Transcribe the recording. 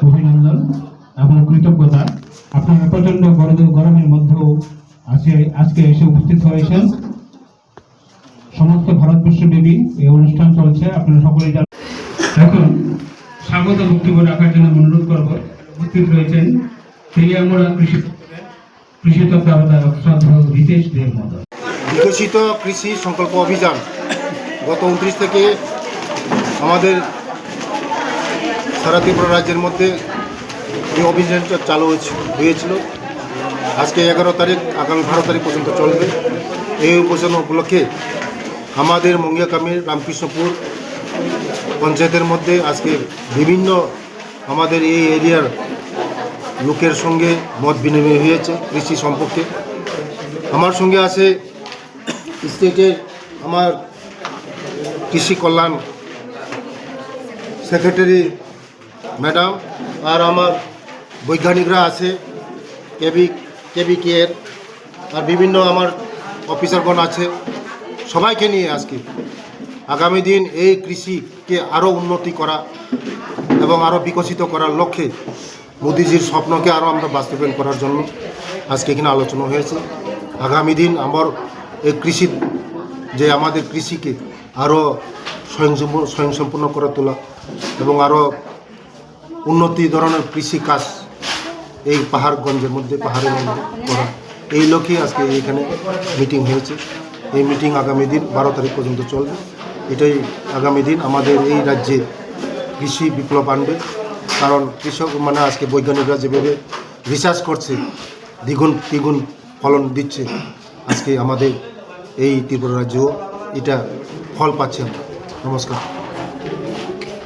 অভিনন্দন এবং কৃতজ্ঞতা। আপনারা প্রচন্ড গরমের মধ্যেও আজকে এসে উপস্থিত হয়েছেন। সমস্ত ভারতবর্ষব্যাপী এই অনুষ্ঠান চলছে, আপনারা সকলেই জানেন। এখন স্বাগত বক্তব্য রাখার জন্য অনুরোধ করব। উপস্থিত রয়েছেন তেলিয়ামুড়া কৃষি তত্ত্বাবধায়ক শ্রদ্ধেয় রিতেশ দেব মহোদয়। বিকশিত কৃষি সংকল্প অভিযান গত 29 থেকে আমাদের সারা ত্রিপুরা রাজ্যের মধ্যে এই অভিযানটা চালু হয়েছিল। আজকে 11 তারিখ, আগামী 12 তারিখ পর্যন্ত চলবে। এই অভিযান উপলক্ষে আমাদের মঙ্গিয়াকামির রামকৃষ্ণপুর পঞ্চায়েতের মধ্যে আজকে বিভিন্ন আমাদের এই এরিয়ার লোকের সঙ্গে মত বিনিময় হয়েছে কৃষি সম্পর্কে। আমার সঙ্গে আছে স্টেটের আমার কৃষি কল্যাণ সেক্রেটারি ম্যাডাম, আর আমার বৈজ্ঞানিকরা আছে কেবিকের, আর বিভিন্ন আমার অফিসারগণ আছে। সবাইকে নিয়ে আজকে আগামী দিন এই কৃষিকে আরও উন্নতি করা এবং আরও বিকশিত করার লক্ষ্যে মোদিজির স্বপ্নকে আরও আমরা বাস্তবায়ন করার জন্য আজকে এখানে আলোচনা হয়েছে। আগামী দিন আমার এই কৃষি যে আমাদের কৃষিকে আরও স্বয়ংসম্পূর্ণ করে তোলা এবং আরও উন্নতি ধরনের কৃষি কাজ এই পাহাড়গঞ্জের মধ্যে পাহাড়ের মধ্যে করা, এই লক্ষ্যে আজকে এখানে মিটিং হয়েছে। এই মিটিং আগামী দিন 12 তারিখ পর্যন্ত চলবে। এটাই আগামী দিন আমাদের এই রাজ্যে কৃষি বিপ্লব আনবে। কারণ কৃষক আজকে বৈজ্ঞানিকরা যেভাবে রিসার্চ করছে, দ্বিগুণ ফলন দিচ্ছে, আজকে আমাদের এই ত্রিপুরা রাজ্যেও এটা ফল পাচ্ছে আমরা। নমস্কার।